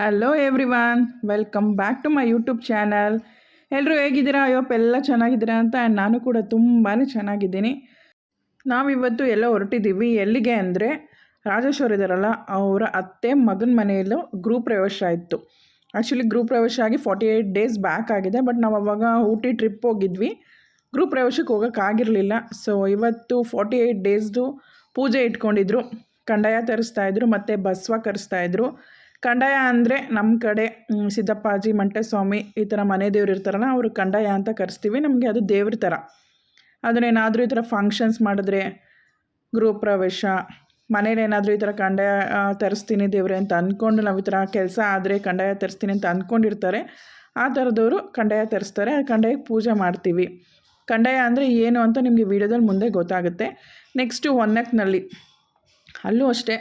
Hello everyone, welcome back to my YouTube channel. ಎಲ್ಲರೂ ಹೇಗಿದ್ದೀರಾ? ಅಯ್ಯೋಪ್ಪ ಎಲ್ಲ ಚೆನ್ನಾಗಿದ್ದೀರಾ ಅಂತ. ಆ್ಯಂಡ್ ನಾನು ಕೂಡ ತುಂಬಾ ಚೆನ್ನಾಗಿದ್ದೀನಿ. ನಾವಿವತ್ತು ಎಲ್ಲ ಹೊರಟಿದ್ದೀವಿ. ಎಲ್ಲಿಗೆ ಅಂದರೆ, ರಾಜೇಶ್ವರ್ ಇದ್ದಾರಲ್ಲ, ಅವರ ಅತ್ತೆ ಮಗನ ಮನೆಯಲ್ಲೂ ಪ್ರವೇಶ ಇತ್ತು. ಆ್ಯಕ್ಚುಲಿ ಪ್ರವೇಶ ಆಗಿ 48 ಡೇಸ್ ಬ್ಯಾಕ್ ಆಗಿದೆ. ಬಟ್ ನಾವು ಅವಾಗ ಊಟಿ ಟ್ರಿಪ್ ಹೋಗಿದ್ವಿ. ಪ್ರವೇಶಕ್ಕೆ ಹೋಗೋಕ್ಕಾಗಿರಲಿಲ್ಲ. ಸೊ ಇವತ್ತು 48 ಡೇಸ್ದು ಪೂಜೆ ಇಟ್ಕೊಂಡಿದ್ರು. ಕಂದಾಯ ತರಿಸ್ತಾಯಿದ್ರು ಮತ್ತು ಬಸವ ಕರೆಸ್ತಾಯಿದ್ರು. ಕಂದಾಯ ಅಂದರೆ ನಮ್ಮ ಕಡೆ ಸಿದ್ದಪ್ಪಾಜಿ, ಮಂಟಸ್ವಾಮಿ ಈ ಥರ ಮನೆ ದೇವ್ರು ಇರ್ತಾರಲ್ಲ, ಅವರು ಕಂದಾಯ ಅಂತ ಕರೆಸ್ತೀವಿ. ನಮಗೆ ಅದು ದೇವ್ರ ಥರ. ಅದನ್ನೇನಾದರೂ ಈ ಥರ ಫಂಕ್ಷನ್ಸ್ ಮಾಡಿದ್ರೆ, ಪ್ರವೇಶ, ಮನೇಲಿ ಏನಾದರೂ ಈ ಥರ ಕಂದಾಯ ತರಿಸ್ತೀನಿ ದೇವ್ರೆ ಅಂತ ಅಂದ್ಕೊಂಡು, ನಾವು ಈ ಥರ ಕೆಲಸ ಆದರೆ ಕಂದಾಯ ತರಿಸ್ತೀನಿ ಅಂತ ಅಂದ್ಕೊಂಡಿರ್ತಾರೆ. ಆ ಥರದವರು ಕಂದಾಯ ತರಿಸ್ತಾರೆ. ಆ ಕಂದಾಯಕ್ಕೆ ಪೂಜೆ ಮಾಡ್ತೀವಿ. ಕಂದಾಯ ಅಂದರೆ ಏನು ಅಂತ ನಿಮಗೆ ವೀಡಿಯೋದಲ್ಲಿ ಮುಂದೆ ಗೊತ್ತಾಗುತ್ತೆ. ನೆಕ್ಸ್ಟು ಹೊನ್ನಕ್ನಲ್ಲಿ, ಅಲ್ಲೂ ಅಷ್ಟೇ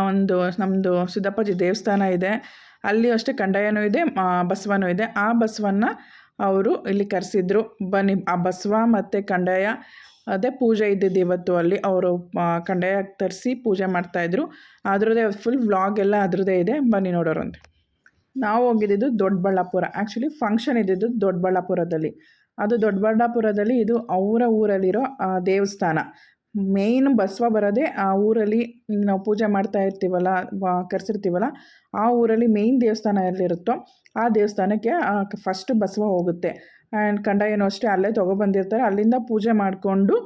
ಒಂದು ನಮ್ಮದು ಸಿದ್ದಪ್ಪಾಜಿ ದೇವಸ್ಥಾನ ಇದೆ. ಅಲ್ಲಿ ಅಷ್ಟೇ ಕಂದಾಯನೂ ಇದೆ, ಬಸವನೂ ಇದೆ. ಆ ಬಸವನ್ನ ಅವರು ಇಲ್ಲಿ ಕರೆಸಿದ್ರು. ಬನ್ನಿ, ಆ ಬಸವ ಮತ್ತು ಕಂದಾಯ ಅದೇ ಪೂಜೆ ಇದ್ದಿದ್ದು ಇವತ್ತು. ಅಲ್ಲಿ ಅವರು ಕಂದಾಯ ತರಿಸಿ ಪೂಜೆ ಮಾಡ್ತಾಯಿದ್ರು. ಅದರದ್ದೇ ಫುಲ್ ವ್ಲಾಗ್ ಎಲ್ಲ ಅದರದ್ದೇ ಇದೆ, ಬನ್ನಿ ನೋಡೋರಂತೆ. ನಾವು ಹೋಗಿದ್ದು ದೊಡ್ಡಬಳ್ಳಾಪುರ. ಆ್ಯಕ್ಚುಲಿ ಫಂಕ್ಷನ್ ಇದ್ದಿದ್ದು ದೊಡ್ಡಬಳ್ಳಾಪುರದಲ್ಲಿ. ಅದು ದೊಡ್ಡಬಳ್ಳಾಪುರದಲ್ಲಿ ಇದು ಅವರ ಊರಲ್ಲಿರೋ ದೇವಸ್ಥಾನ. ಮೇಯ್ನ್ ಬಸವ ಬರೋದೇ ಆ ಊರಲ್ಲಿ. ನಾವು ಪೂಜೆ ಮಾಡ್ತಾ ಇರ್ತೀವಲ್ಲ, ಕರೆಸಿರ್ತೀವಲ್ಲ, ಆ ಊರಲ್ಲಿ ಮೇಯ್ನ್ ದೇವಸ್ಥಾನ ಎಲ್ಲಿರುತ್ತೋ ಆ ದೇವಸ್ಥಾನಕ್ಕೆ ಫಸ್ಟ್ ಬಸವ ಹೋಗುತ್ತೆ. ಆ್ಯಂಡ್ ಕಂದಾಯನೂ ಅಷ್ಟೇ ಅಲ್ಲೇ ತೊಗೊಬಂದಿರ್ತಾರೆ. ಅಲ್ಲಿಂದ ಪೂಜೆ ಮಾಡಿಕೊಂಡು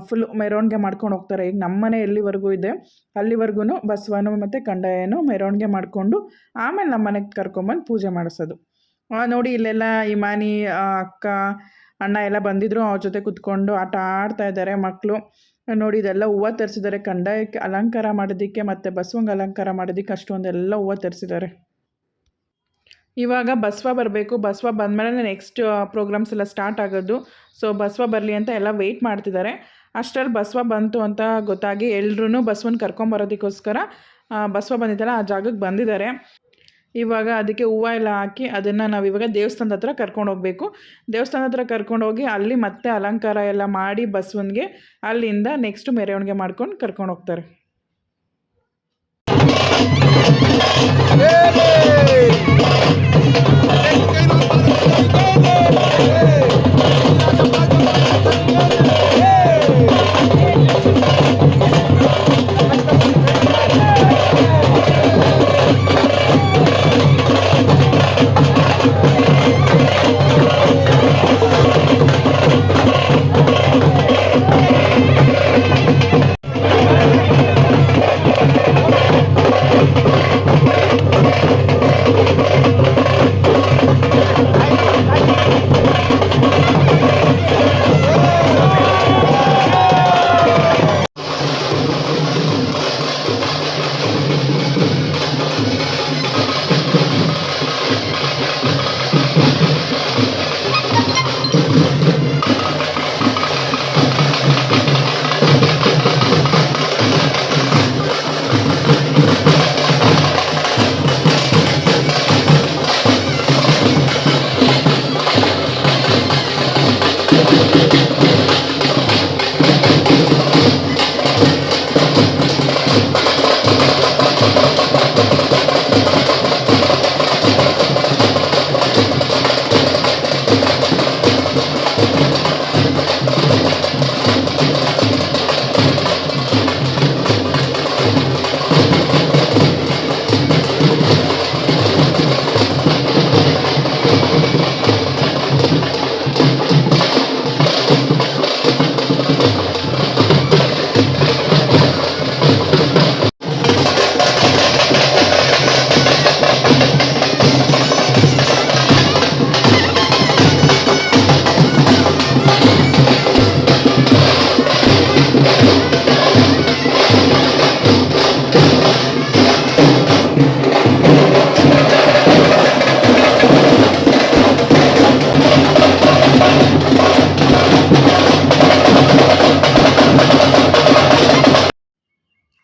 ಫುಲ್ ಮೆರವಣಿಗೆ ಮಾಡ್ಕೊಂಡು ಹೋಗ್ತಾರೆ. ಈಗ ನಮ್ಮ ಮನೆ ಎಲ್ಲಿವರೆಗೂ ಇದೆ ಅಲ್ಲಿವರೆಗೂ ಬಸವನು ಮತ್ತು ಕಂದಾಯನೂ ಮೆರವಣಿಗೆ ಮಾಡಿಕೊಂಡು ಆಮೇಲೆ ನಮ್ಮ ಮನೆಗೆ ಕರ್ಕೊಂಬಂದು ಪೂಜೆ ಮಾಡಿಸೋದು. ನೋಡಿ, ಇಲ್ಲೆಲ್ಲ ಇಮಾನಿ ಅಕ್ಕ ಅಣ್ಣ ಎಲ್ಲ ಬಂದಿದ್ರು. ಅವ್ರ ಜೊತೆ ಕೂತ್ಕೊಂಡು ಆಟ ಆಡ್ತಾ ಇದ್ದಾರೆ ಮಕ್ಕಳು. ನೋಡಿ, ಇದೆಲ್ಲ ಹೂವು ತರಿಸಿದ್ದಾರೆ ಕಂದಾಯಕ್ಕೆ ಅಲಂಕಾರ ಮಾಡೋದಕ್ಕೆ ಮತ್ತು ಬಸವಂಗೆ ಅಲಂಕಾರ ಮಾಡೋದಕ್ಕೆ. ಅಷ್ಟೊಂದೆಲ್ಲ ಹೂವು ತರಿಸಿದ್ದಾರೆ. ಇವಾಗ ಬಸವ ಬರಬೇಕು. ಬಸವ ಬಂದಮೇಲೆ ನೆಕ್ಸ್ಟ್ ಪ್ರೋಗ್ರಾಮ್ಸ್ ಎಲ್ಲ ಸ್ಟಾರ್ಟ್ ಆಗೋದು. ಸೊ ಬಸವ ಬರಲಿ ಅಂತ ಎಲ್ಲ ವೆಯ್ಟ್ ಮಾಡ್ತಿದ್ದಾರೆ. ಅಷ್ಟರಲ್ಲಿ ಬಸವ ಬಂತು ಅಂತ ಗೊತ್ತಾಗಿ ಎಲ್ಲರೂ ಬಸವನ ಕರ್ಕೊಂಬರೋದಕ್ಕೋಸ್ಕರ ಬಸವ ಬಂದಿದ್ದಲ್ಲ ಆ ಜಾಗಕ್ಕೆ ಬಂದಿದ್ದಾರೆ. ಇವಾಗ ಅದಕ್ಕೆ ಹೂವು ಎಲ್ಲ ಹಾಕಿ ಅದನ್ನು ನಾವು ಇವಾಗ ದೇವಸ್ಥಾನದ ಹತ್ರ ಕರ್ಕೊಂಡು ಹೋಗಬೇಕು. ದೇವಸ್ಥಾನದ ಹತ್ರ ಕರ್ಕೊಂಡೋಗಿ ಅಲ್ಲಿ ಮತ್ತೆ ಅಲಂಕಾರ ಎಲ್ಲ ಮಾಡಿ ಬಸವನಿಗೆ ಅಲ್ಲಿಂದ ನೆಕ್ಸ್ಟ್ ಮೆರವಣಿಗೆ ಮಾಡ್ಕೊಂಡು ಕರ್ಕೊಂಡು ಹೋಗ್ತಾರೆ.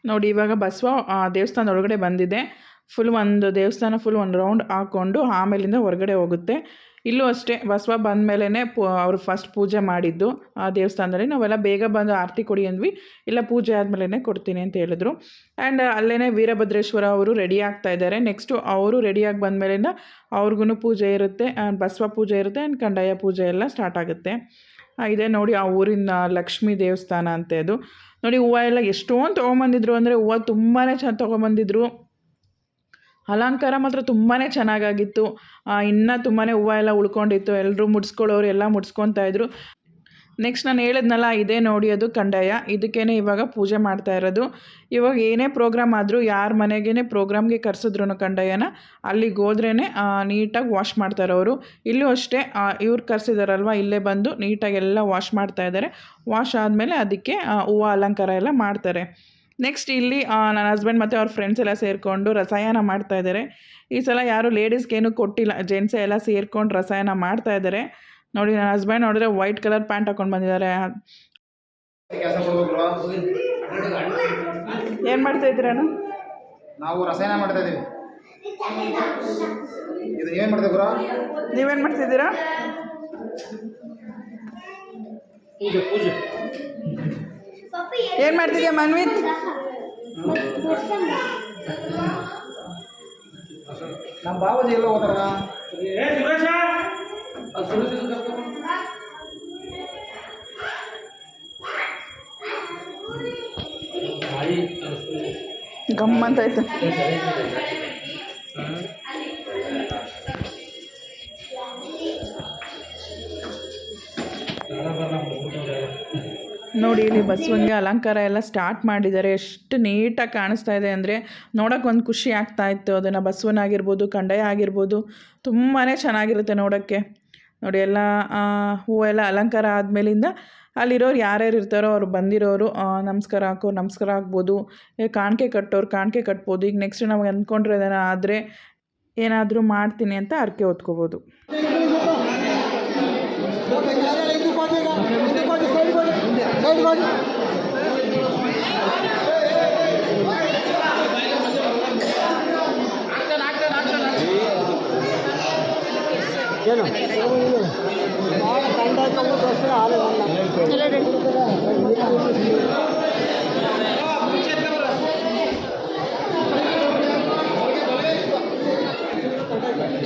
ನೋಡಿ, ಇವಾಗ ಬಸವ ದೇವಸ್ಥಾನದ ಒಳಗಡೆ ಬಂದಿದೆ. ಫುಲ್ ಒಂದು ದೇವಸ್ಥಾನ ಫುಲ್ ಒಂದು ರೌಂಡ್ ಹಾಕ್ಕೊಂಡು ಆಮೇಲಿಂದ ಹೊರಗಡೆ ಹೋಗುತ್ತೆ. ಇಲ್ಲೂ ಅಷ್ಟೇ ಬಸವ ಬಂದ ಮೇಲೇ ಅವರು ಫಸ್ಟ್ ಪೂಜೆ ಮಾಡಿದ್ದು ಆ ದೇವಸ್ಥಾನದಲ್ಲಿ. ನಾವೆಲ್ಲ ಬೇಗ ಬಂದು ಆರತಿ ಕೊಡಿ ಅಂದ್ವಿ, ಇಲ್ಲ ಪೂಜೆ ಆದಮೇಲೆ ಕೊಡ್ತೀನಿ ಅಂತ ಹೇಳಿದ್ರು. ಆ್ಯಂಡ್ ಅಲ್ಲೇ ವೀರಭದ್ರೇಶ್ವರ ಅವರು ರೆಡಿ ಆಗ್ತಾ ಇದ್ದಾರೆ. ನೆಕ್ಸ್ಟು ಅವರು ರೆಡಿಯಾಗಿ ಬಂದಮೇಲಿಂದ ಅವ್ರಿಗೂ ಪೂಜೆ ಇರುತ್ತೆ, ಬಸವ ಪೂಜೆ ಇರುತ್ತೆ ಆ್ಯಂಡ್ ಕಂದಾಯ ಪೂಜೆ ಎಲ್ಲ ಸ್ಟಾರ್ಟ್ ಆಗುತ್ತೆ. ಇದೆ ನೋಡಿ ಆ ಊರಿನ ಲಕ್ಷ್ಮೀ ದೇವಸ್ಥಾನ ಅಂತೆ ಅದು. ನೋಡಿ ಹೂವು ಎಲ್ಲ ಎಷ್ಟೊಂದು ತೊಗೊಂಬಂದಿದ್ರು ಅಂದರೆ ಹೂವು ತುಂಬಾ ಚೆಂದ ತೊಗೊಂಬಂದಿದ್ರು. ಅಲಂಕಾರ ಮಾತ್ರ ತುಂಬಾ ಚೆನ್ನಾಗಾಗಿತ್ತು. ಇನ್ನೂ ತುಂಬಾ ಹೂವು ಎಲ್ಲ ಉಳ್ಕೊಂಡಿತ್ತು. ಎಲ್ಲರೂ ಮುಡಿಸ್ಕೊಳ್ಳೋರು ಎಲ್ಲ ಮುಡಿಸ್ಕೊತಾಯಿದ್ರು. ನೆಕ್ಸ್ಟ್ ನಾನು ಹೇಳಿದ್ನಲ್ಲ, ಇದೇ ನೋಡಿ ಅದು ಕಂದಾಯ. ಇದಕ್ಕೇ ಇವಾಗ ಪೂಜೆ ಮಾಡ್ತಾ ಇರೋದು. ಇವಾಗ ಏನೇ ಪ್ರೋಗ್ರಾಮ್ ಆದರೂ ಯಾರ ಮನೆಗೇ ಪ್ರೋಗ್ರಾಮ್ಗೆ ಕರೆಸಿದ್ರು ಕಂದಾಯನ ಅಲ್ಲಿಗೆ ಹೋದ್ರೇ ನೀಟಾಗಿ ವಾಶ್ ಮಾಡ್ತಾರೆ ಅವರು. ಇಲ್ಲೂ ಅಷ್ಟೇ ಇವ್ರು ಕರೆಸಿದಾರಲ್ವ, ಇಲ್ಲೇ ಬಂದು ನೀಟಾಗೆಲ್ಲ ವಾಶ್ ಮಾಡ್ತಾಯಿದ್ದಾರೆ. ವಾಶ್ ಆದಮೇಲೆ ಅದಕ್ಕೆ ಹೂವು ಅಲಂಕಾರ ಎಲ್ಲ ಮಾಡ್ತಾರೆ. ನೆಕ್ಸ್ಟ್ ಇಲ್ಲಿ ನನ್ನ ಹಸ್ಬೆಂಡ್ ಮತ್ತು ಅವ್ರ ಫ್ರೆಂಡ್ಸ್ ಎಲ್ಲ ಸೇರಿಕೊಂಡು ರಸಾಯನ ಮಾಡ್ತಾಯಿದ್ದಾರೆ. ಈ ಸಲ ಯಾರೂ ಲೇಡೀಸ್ಗೇನು ಕೊಟ್ಟಿಲ್ಲ, ಜೆಂಟ್ಸೇ ಎಲ್ಲ ಸೇರ್ಕೊಂಡು ರಸಾಯನ ಮಾಡ್ತಾಯಿದ್ದಾರೆ. ನೋಡಿ ನನ್ನ ಹಸ್ಬೆಂಡ್ ನೋಡಿದ್ರೆ ವೈಟ್ ಕಲರ್ ಪ್ಯಾಂಟ್ ಹಾಕೊಂಡು ಬಂದಿದ್ದಾರೆ. ಏನು ಮಾಡ್ತಾ ಇದ್ದೀರಾ? ನಾವು ರಸಾಯನ ಮಾಡ್ತಾ ಇದ್ದೀವಿ. ಇದು ಏನು ಮಾಡ್ತಾ ಇದ್ದೀರಾ? ನೀವೇನು ಮಾಡ್ತಿದ್ದೀರಾ? ಪೂಜೆ ಪೂಜೆ. ಏನು ಮಾಡ್ತಿದ್ಯಾ ಮನ್ವಿತ್? ನಮ್ಮ ಬಾಬಾಜಿ ಎಲ್ಲ ಹೋದಾರ. ಗಮ್ಮಂತ ಆಯ್ತು. ನೋಡಿ ಇಲ್ಲಿ ಬಸವನಿಗೆ ಅಲಂಕಾರ ಎಲ್ಲ ಸ್ಟಾರ್ಟ್ ಮಾಡಿದ್ದಾರೆ. ಎಷ್ಟು ನೀಟಾಗಿ ಕಾಣಿಸ್ತಾ ಇದೆ ಅಂದರೆ ನೋಡೋಕೆ ಒಂದು ಖುಷಿ ಆಗ್ತಾ ಇತ್ತು. ಅದನ್ನು ಬಸವನಾಗಿರ್ಬೋದು, ಕಂದಾಯ ಆಗಿರ್ಬೋದು, ತುಂಬಾ ಚೆನ್ನಾಗಿರುತ್ತೆ ನೋಡೋಕ್ಕೆ. ನೋಡಿ ಎಲ್ಲ ಹೂವೆಲ್ಲ ಅಲಂಕಾರ ಆದಮೇಲಿಂದ ಅಲ್ಲಿರೋರು ಯಾರ್ಯಾರು ಇರ್ತಾರೋ ಅವ್ರು ಬಂದಿರೋರು ನಮಸ್ಕಾರ ಹಾಕೋರು ನಮಸ್ಕಾರ ಹಾಕ್ಬೋದು, ಕಾಣಿಕೆ ಕಟ್ಟೋರು ಕಾಣಿಕೆ ಕಟ್ಬೋದು. ಈಗ ನೆಕ್ಸ್ಟ್ ನಾವು ಅಂದ್ಕೊಂಡಿರೋದೇನೋ ಆದರೆ ಏನಾದರೂ ಮಾಡ್ತೀನಿ ಅಂತ ಹರಕೆ ಹೊತ್ಕೋಬೋದು.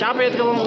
ಚಾಪ ಎತ್ಕೊಂಡು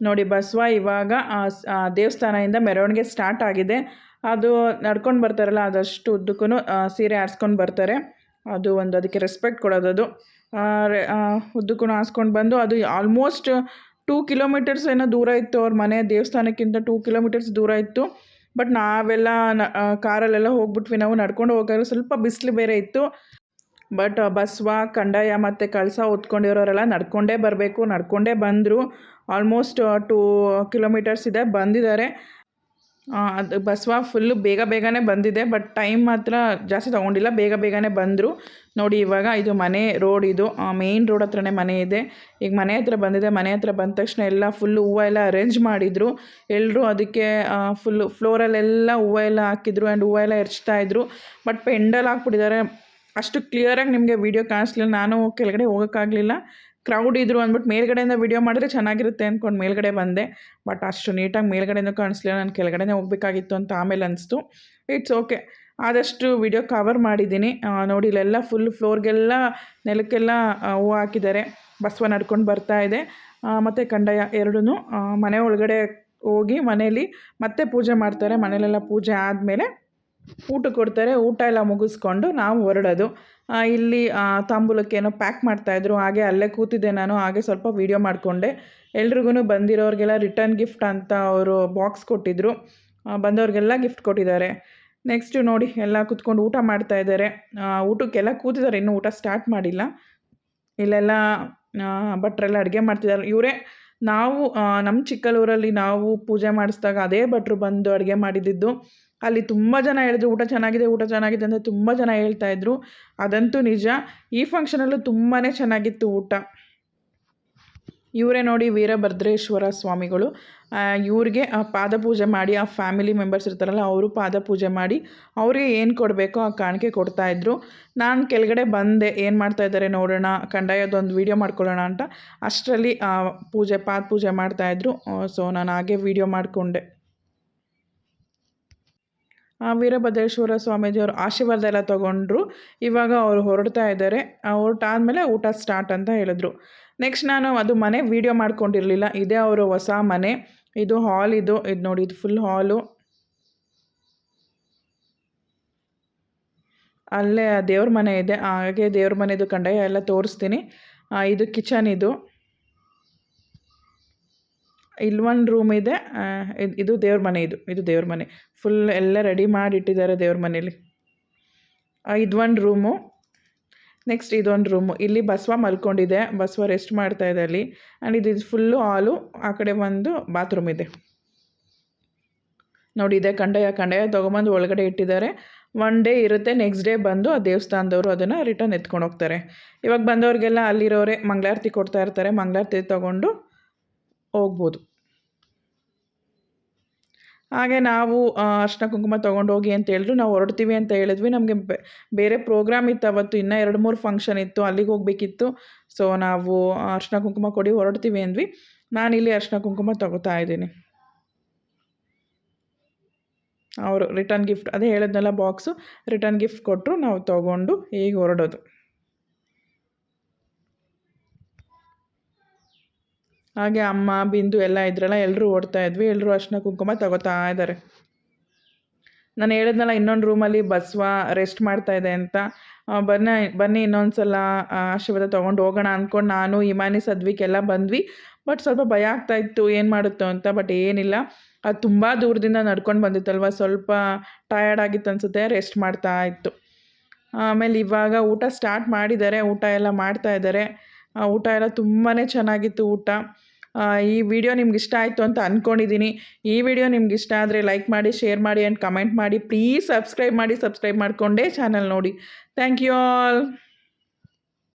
ನೋಡಿ ಬಸವ ಇವಾಗ ದೇವಸ್ಥಾನದಿಂದ ಮೆರವಣಿಗೆ ಸ್ಟಾರ್ಟ್ ಆಗಿದೆ. ಅದು ನಡ್ಕೊಂಡು ಬರ್ತಾರಲ್ಲ ಅದಷ್ಟು ಉದ್ದಕ್ಕೂ ಸೀರೆ ಆರಿಸ್ಕೊಂಡು ಬರ್ತಾರೆ. ಅದು ಒಂದು ಅದಕ್ಕೆ ರೆಸ್ಪೆಕ್ಟ್ ಕೊಡೋದು. ಉದ್ದಕ್ಕೂ ಹಾಸ್ಕೊಂಡು ಬಂದು ಅದು ಆಲ್ಮೋಸ್ಟ್ 2 ಕಿಲೋಮೀಟರ್ಸ್ ಏನೋ ದೂರ ಇತ್ತು ಅವ್ರ ಮನೆ ದೇವಸ್ಥಾನಕ್ಕಿಂತ 2 ಕಿಲೋಮೀಟರ್ಸ್ ದೂರ ಇತ್ತು. ಬಟ್ ನಾವೆಲ್ಲ ಕಾರಲ್ಲೆಲ್ಲ ಹೋಗ್ಬಿಟ್ವಿ. ನಾವು ನಡ್ಕೊಂಡು ಹೋಗೋರು ಸ್ವಲ್ಪ ಬಿಸಿಲು ಬೇರೆ ಇತ್ತು. ಬಟ್ ಬಸವ ಕಂದಾಯ ಮತ್ತು ಕಳಸ ಹೊತ್ಕೊಂಡಿರೋರೆಲ್ಲ ನಡ್ಕೊಂಡೇ ಬರಬೇಕು, ನಡ್ಕೊಂಡೇ ಬಂದರು. ಆಲ್ಮೋಸ್ಟ್ 2 ಕಿಲೋಮೀಟರ್ಸ್ ಇದೆ, ಬಂದಿದ್ದಾರೆ. ಅದು ಬಸವ ಫುಲ್ಲು ಬೇಗನೆ ಬಂದಿದೆ. ಬಟ್ ಟೈಮ್ ಮಾತ್ರ ಜಾಸ್ತಿ ತೊಗೊಂಡಿಲ್ಲ, ಬೇಗನೆ ಬಂದರು. ನೋಡಿ ಇವಾಗ ಇದು ಮನೆ ರೋಡ್, ಇದು ಮೇಯ್ನ್ ರೋಡ್ ಹತ್ರನೇ ಮನೆ ಇದೆ. ಈಗ ಮನೆ ಹತ್ರ ಬಂದಿದೆ. ಮನೆ ಹತ್ರ ಬಂದ ತಕ್ಷಣ ಎಲ್ಲ ಫುಲ್ಲು ಹೂವು ಎಲ್ಲ ಅರೇಂಜ್ ಮಾಡಿದರು ಎಲ್ಲರೂ. ಅದಕ್ಕೆ ಫುಲ್ಲು ಫ್ಲೋರಲ್ಲೆಲ್ಲ ಹೂವು ಎಲ್ಲ ಹಾಕಿದ್ರು ಆ್ಯಂಡ್ ಹೂವು ಎಲ್ಲ ಎರಚ್ತಾಯಿದ್ರು. ಬಟ್ ಪೆಂಡಲ್ ಹಾಕ್ಬಿಟ್ಟಿದ್ದಾರೆ. ಅಷ್ಟು ಕ್ಲಿಯರಾಗಿ ನಿಮಗೆ ವೀಡಿಯೋ ಕಾಣಿಸ್ಲಿಲ್ಲ, ನಾನು ಕೆಳಗಡೆ ಹೋಗೋಕ್ಕಾಗಲಿಲ್ಲ, ಕ್ರೌಡ್ ಇದ್ದರು ಅಂದ್ಬಿಟ್ಟು ಮೇಲ್ಗಡೆಯಿಂದ ವೀಡಿಯೋ ಮಾಡಿದ್ರೆ ಚೆನ್ನಾಗಿರುತ್ತೆ ಅಂದ್ಕೊಂಡು ಮೇಲ್ಗಡೆ ಬಂದೆ. ಬಟ್ ಅಷ್ಟು ನೀಟಾಗಿ ಮೇಲ್ಗಡೆನೂ ಕಾಣಿಸ್ಲಿಲ್ಲ, ನಾನು ಕೆಳಗಡೆನೇ ಹೋಗಬೇಕಾಗಿತ್ತು ಅಂತ ಆಮೇಲೆ ಅನಿಸ್ತು. ಇಟ್ಸ್ ಓಕೆ, ಆದಷ್ಟು ವೀಡಿಯೋ ಕವರ್ ಮಾಡಿದ್ದೀನಿ. ನೋಡಿ ಇಲ್ಲೆಲ್ಲ ಫುಲ್ ಫ್ಲೋರ್ಗೆಲ್ಲ ನೆಲಕ್ಕೆಲ್ಲ ಹೂವು ಹಾಕಿದ್ದಾರೆ. ಬಸವ ನಡ್ಕೊಂಡು ಬರ್ತಾ ಇದೆ ಮತ್ತು ಕಂದಾಯ ಎರಡೂ. ಮನೆ ಒಳಗಡೆ ಹೋಗಿ ಮನೇಲಿ ಮತ್ತೆ ಪೂಜೆ ಮಾಡ್ತಾರೆ. ಮನೇಲೆಲ್ಲ ಪೂಜೆ ಆದಮೇಲೆ ಊಟ ಕೊಡ್ತಾರೆ. ಊಟ ಎಲ್ಲ ಮುಗಿಸ್ಕೊಂಡು ನಾವು ಹೊರಡೋದು. ಇಲ್ಲಿ ತಾಂಬೂಲಕ್ಕೇನೋ ಪ್ಯಾಕ್ ಮಾಡ್ತಾಯಿದ್ರು, ಹಾಗೆ ಅಲ್ಲೇ ಕೂತಿದ್ದೆ ನಾನು. ಹಾಗೆ ಸ್ವಲ್ಪ ವೀಡಿಯೋ ಮಾಡಿಕೊಂಡೆ. ಎಲ್ರಿಗೂ ಬಂದಿರೋರಿಗೆಲ್ಲ ರಿಟರ್ನ್ ಗಿಫ್ಟ್ ಅಂತ ಅವರು ಬಾಕ್ಸ್ ಕೊಟ್ಟಿದ್ದರು. ಬಂದವ್ರಿಗೆಲ್ಲ ಗಿಫ್ಟ್ ಕೊಟ್ಟಿದ್ದಾರೆ. ನೆಕ್ಸ್ಟು ನೋಡಿ ಎಲ್ಲ ಕೂತ್ಕೊಂಡು ಊಟ ಮಾಡ್ತಾಯಿದ್ದಾರೆ. ಊಟಕ್ಕೆಲ್ಲ ಕೂತಿದ್ದಾರೆ, ಇನ್ನೂ ಊಟ ಸ್ಟಾರ್ಟ್ ಮಾಡಿಲ್ಲ. ಇಲ್ಲೆಲ್ಲ ಭಟ್ರೆಲ್ಲ ಅಡುಗೆ ಮಾಡ್ತಿದ್ದಾರೆ. ಇವರೇ ನಾವು ನಮ್ಮ ಚಿಕ್ಕಲ್ಲೂರಲ್ಲಿ ನಾವು ಪೂಜೆ ಮಾಡಿಸಿದಾಗ ಅದೇ ಭಟ್ರು ಬಂದು ಅಡುಗೆ ಮಾಡಿದ್ದು. ಅಲ್ಲಿ ತುಂಬ ಜನ ಹೇಳಿದ್ರು ಊಟ ಚೆನ್ನಾಗಿದೆ ಅಂತ ತುಂಬ ಜನ ಹೇಳ್ತಾಯಿದ್ರು. ಅದಂತೂ ನಿಜ. ಈ ಫಂಕ್ಷನಲ್ಲೂ ತುಂಬಾ ಚೆನ್ನಾಗಿತ್ತು ಊಟ. ಇವರೇ ನೋಡಿ ವೀರಭದ್ರೇಶ್ವರ ಸ್ವಾಮಿಗಳು. ಇವ್ರಿಗೆ ಪಾದಪೂಜೆ ಮಾಡಿ, ಆ ಫ್ಯಾಮಿಲಿ ಮೆಂಬರ್ಸ್ ಇರ್ತಾರಲ್ಲ ಅವರು ಪಾದಪೂಜೆ ಮಾಡಿ ಅವ್ರಿಗೆ ಏನು ಕೊಡಬೇಕೋ ಆ ಕಾಣಿಕೆ ಕೊಡ್ತಾಯಿದ್ರು. ನಾನು ಕೆಳಗಡೆ ಬಂದೆ, ಏನು ಮಾಡ್ತಾಯಿದ್ದಾರೆ ನೋಡೋಣ, ಕಂದಾಯದೊಂದು ವೀಡಿಯೋ ಮಾಡ್ಕೊಳ್ಳೋಣ ಅಂತ. ಅಷ್ಟರಲ್ಲಿ ಪಾದಪೂಜೆ ಮಾಡ್ತಾಯಿದ್ರು. ಸೊ ನಾನು ಹಾಗೆ ವೀಡಿಯೋ ಮಾಡಿಕೊಂಡೆ. ವೀರಭದ್ರೇಶ್ವರ ಸ್ವಾಮೀಜಿಯವರು ಆಶೀರ್ವಾದ ಎಲ್ಲ ತೊಗೊಂಡ್ರು. ಇವಾಗ ಅವರು ಹೊರಡ್ತಾ ಇದ್ದಾರೆ. ಹೊರಟಾದ್ಮೇಲೆ ಊಟ ಸ್ಟಾರ್ಟ್ ಅಂತ ಹೇಳಿದ್ರು. ನೆಕ್ಸ್ಟ್ ನಾನು ಅದು ಮನೆ ವೀಡಿಯೋ ಮಾಡ್ಕೊಂಡಿರಲಿಲ್ಲ. ಇದೇ ಅವರು ಹೊಸ ಮನೆ. ಇದು ಹಾಲ್, ಇದು ನೋಡಿ, ಇದು ಫುಲ್ ಹಾಲು. ಅಲ್ಲೇ ದೇವ್ರ ಮನೆ ಇದೆ, ಹಾಗೆ ದೇವ್ರ ಮನೆದು ಕಂದಾಯ ಎಲ್ಲ ತೋರಿಸ್ತೀನಿ. ಇದು ಕಿಚನ್. ಇಲ್ಲೊಂದು ರೂಮ್ ಇದೆ. ಇದು ದೇವ್ರ ಮನೆ. ಇದು ದೇವ್ರ ಮನೆ ಫುಲ್ ಎಲ್ಲ ರೆಡಿ ಮಾಡಿ ಇಟ್ಟಿದ್ದಾರೆ ದೇವ್ರ ಮನೇಲಿ. ಇದೊಂದು ರೂಮು. ನೆಕ್ಸ್ಟ್ ಇದೊಂದು ರೂಮು. ಇಲ್ಲಿ ಬಸವ ಮಲ್ಕೊಂಡಿದೆ, ಬಸವ ರೆಸ್ಟ್ ಮಾಡ್ತಾ ಇದೆ ಅಲ್ಲಿ. ಆ್ಯಂಡ್ ಇದು ಫುಲ್ಲು ಹಾಲು. ಆ ಕಡೆ ಒಂದು ಬಾತ್ರೂಮ್ ಇದೆ ನೋಡಿ. ಇದೆ ಕಂದಾಯ ತೊಗೊಂಬಂದು ಒಳಗಡೆ ಇಟ್ಟಿದ್ದಾರೆ. 1 ಡೇ ಇರುತ್ತೆ, ನೆಕ್ಸ್ಟ್ ಡೇ ಬಂದು ಆ ದೇವಸ್ಥಾನದವರು ಅದನ್ನು ರಿಟರ್ನ್ ಎತ್ಕೊಂಡು ಹೋಗ್ತಾರೆ. ಇವಾಗ ಬಂದವ್ರಿಗೆಲ್ಲ ಅಲ್ಲಿರೋರೆ ಮಂಗಳಾರತಿ ಕೊಡ್ತಾ ಇರ್ತಾರೆ. ಮಂಗಳಾರತಿ ತೊಗೊಂಡು ಹೋಗ್ಬೋದು. ಹಾಗೆ ನಾವು ಅರಿಶಿನ ಕುಂಕುಮ ತೊಗೊಂಡೋಗಿ ಅಂತ ಹೇಳಿದ್ರು. ನಾವು ಹೊರಡ್ತೀವಿ ಅಂತ ಹೇಳಿದ್ವಿ. ನಮಗೆ ಬೇರೆ ಪ್ರೋಗ್ರಾಮ್ ಇತ್ತು ಅವತ್ತು, ಇನ್ನೂ 2-3 ಫಂಕ್ಷನ್ ಇತ್ತು, ಅಲ್ಲಿಗೆ ಹೋಗಬೇಕಿತ್ತು. ಸೊ ನಾವು ಅರಿಶಿನ ಕುಂಕುಮ ಕೊಡಿ ಹೊರಡ್ತೀವಿ ಅಂದ್ವಿ. ನಾನಿಲ್ಲಿ ಅರಿಶಿನ ಕುಂಕುಮ ತೊಗೋತಾ ಇದ್ದೀನಿ. ಅವರು ರಿಟರ್ನ್ ಗಿಫ್ಟ್, ಅದೇ ಹೇಳಿದ್ನಲ್ಲ ಬಾಕ್ಸು, ರಿಟರ್ನ್ ಗಿಫ್ಟ್ ಕೊಟ್ಟರು. ನಾವು ತೊಗೊಂಡು ಈಗ ಹೊರಡೋದು. ಹಾಗೆ ಅಮ್ಮ ಬಿಂದು ಎಲ್ಲ ಇದ್ರಲ್ಲ, ಎಲ್ಲರೂ ಓಡ್ತಾ ಇದ್ವಿ. ಎಲ್ಲರೂ ಅರಿಶಿನ ಕುಂಕುಮ ತಗೋತಾ ಇದ್ದಾರೆ. ನಾನು ಹೇಳಿದ್ನಲ್ಲ ಇನ್ನೊಂದು ರೂಮಲ್ಲಿ ಬಸವ ರೆಸ್ಟ್ ಮಾಡ್ತಾಯಿದೆ ಅಂತ. ಬನ್ನಿ ಇನ್ನೊಂದು ಸಲ ಆಶೀರ್ವಾದ ತೊಗೊಂಡು ಹೋಗೋಣ ಅಂದ್ಕೊಂಡು ನಾನು ಇಮಾನಿ ಸದ್ವಿಕೆಲ್ಲ ಬಂದ್ವಿ. ಬಟ್ ಸ್ವಲ್ಪ ಭಯ ಆಗ್ತಾಯಿತ್ತು ಏನು ಮಾಡುತ್ತೋ ಅಂತ. ಬಟ್ ಏನಿಲ್ಲ, ಅದು ತುಂಬ ದೂರದಿಂದ ನಡ್ಕೊಂಡು ಬಂದಿತ್ತಲ್ವ, ಸ್ವಲ್ಪ ಟಯರ್ಡ್ ಆಗಿತ್ತು ಅನಿಸುತ್ತೆ, ರೆಸ್ಟ್ ಮಾಡ್ತಾ ಇತ್ತು. ಆಮೇಲೆ ಇವಾಗ ಊಟ ಸ್ಟಾರ್ಟ್ ಮಾಡಿದ್ದಾರೆ, ಊಟ ಎಲ್ಲ ಮಾಡ್ತಾಯಿದ್ದಾರೆ. ಊಟ ಎಲ್ಲ ತುಂಬಾ ಚೆನ್ನಾಗಿತ್ತು ಊಟ. ಈ ವಿಡಿಯೋ ನಿಮ್ಗೆ ಇಷ್ಟ ಆಯಿತು ಅಂತ ಅಂದ್ಕೊಂಡಿದ್ದೀನಿ. ಈ ವಿಡಿಯೋ ನಿಮ್ಗೆ ಇಷ್ಟ ಆದರೆ ಲೈಕ್ ಮಾಡಿ, ಶೇರ್ ಮಾಡಿ ಆ್ಯಂಡ್ ಕಮೆಂಟ್ ಮಾಡಿ. ಪ್ಲೀಸ್ ಸಬ್ಸ್ಕ್ರೈಬ್ ಮಾಡಿಕೊಂಡೇ ಚಾನಲ್ ನೋಡಿ. Thank you all.